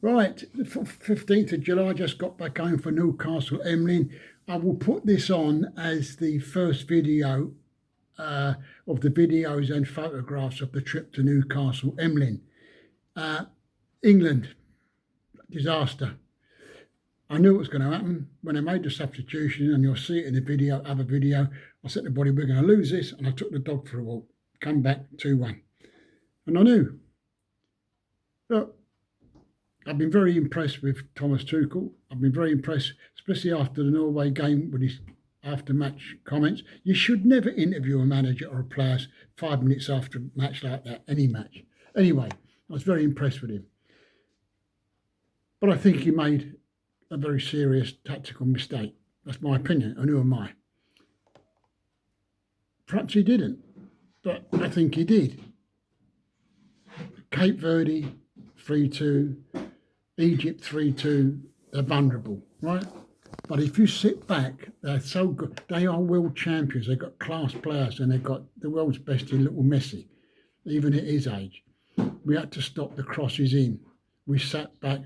Right, the 15th of July, I just got back home for Newcastle Emlyn. I will put this on as the first video of the videos and photographs of the trip to Newcastle Emlyn. England, disaster. I knew it was going to happen when I made the substitution, and you'll see it in the video, other video. I said to the body, we're going to lose this, and I took the dog for a walk. Come back 2-1. And I knew. But I've been very impressed with Thomas Tuchel. I've been very impressed, especially after the Norway game with his after-match comments. You should never interview a manager or a player 5 minutes after a match like that, any match. Anyway, I was very impressed with him. But I think he made a very serious tactical mistake. That's my opinion, and who am I? Perhaps he didn't, but I think he did. Cape Verde, 3-2. Egypt 3-2, they're vulnerable, right? But if you sit back, they're so good. They are world champions. They've got class players, and they've got the world's best in little Messi, even at his age. We had to stop the crosses in. We sat back.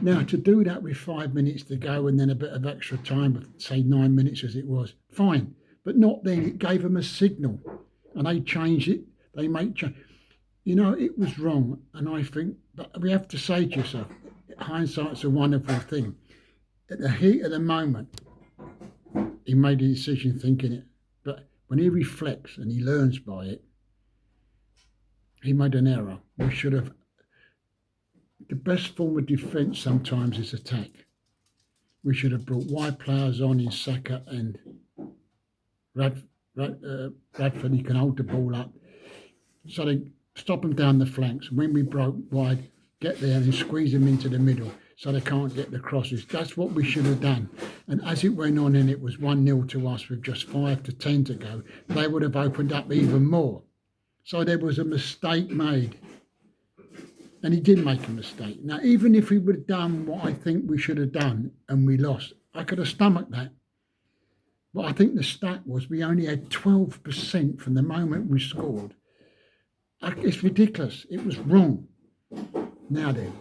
Now, to do that with 5 minutes to go and then a bit of extra time, say 9 minutes as it was, fine. But not then. It gave them a signal, and they changed it. They make change. You know, it was wrong, and I think, but we have to say to yourself, hindsight's a wonderful thing. At the heat of the moment, he made a decision thinking it. But when he reflects and he learns by it, he made an error. We should have. The best form of defence sometimes is attack. We should have brought wide players on in Saka and Bradford. He can hold the ball up. So they stop them down the flanks. When we broke wide, get there and squeeze them into the middle so they can't get the crosses. That's what we should have done. And as it went on and it was 1-0 to us with just 5 to 10 to go, they would have opened up even more. So there was a mistake made. And he did make a mistake. Now, even if we would have done what I think we should have done and we lost, I could have stomached that. But I think the stat was we only had 12% from the moment we scored. It's ridiculous. It was wrong. Now then,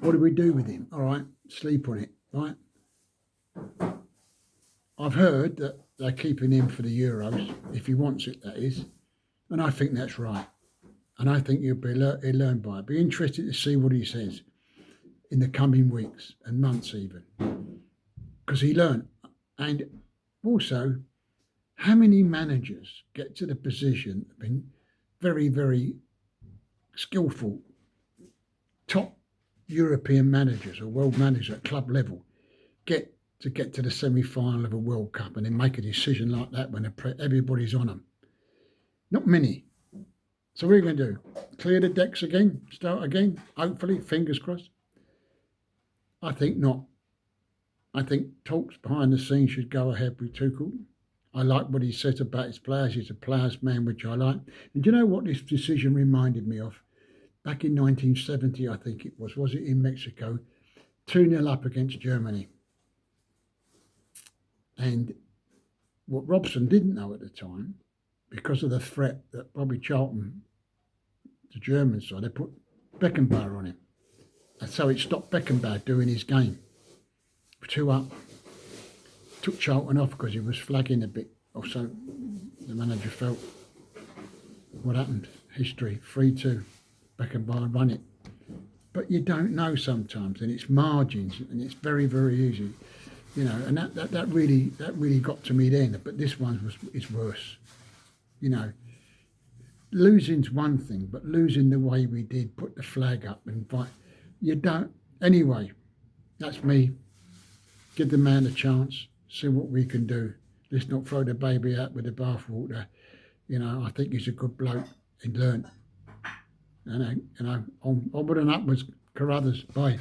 what do we do with him? All right, sleep on it, right? I've heard that they're keeping him for the Euros, if he wants it, that is. And I think that's right. And I think he'll learn by it. Be interested to see what he says in the coming weeks and months even. Because he learned. And also, how many managers get to the position, have been very, very skillful, top European managers or world managers at club level, get to the semi-final of a World Cup and then make a decision like that when everybody's on them? Not many. So what are we going to do? Clear the decks again? Start again? Hopefully, fingers crossed. I think not. I think talks behind the scenes should go ahead with Tuchel. I like what he said about his players. He's a players' man, which I like. And do you know what this decision reminded me of? Back in 1970, I think it was it in Mexico? 2-0 up against Germany. And what Robson didn't know at the time, because of the threat that Bobby Charlton, the German side, they put Beckenbauer on him. And so it stopped Beckenbauer doing his game. 2 up. Took Charlton off because he was flagging a bit. Or so the manager felt. What happened? History. 3-2. Beckenbauer run it. But you don't know sometimes, and it's margins, and it's very, very easy. You know, and that really got to me then. But this one is worse. You know, losing's one thing, but losing the way we did, put the flag up and fight, you don't. Anyway, that's me. Give the man a chance, see what we can do. Let's not throw the baby out with the bathwater. You know, I think he's a good bloke and learned. And onward and upwards, Carruthers. Bye.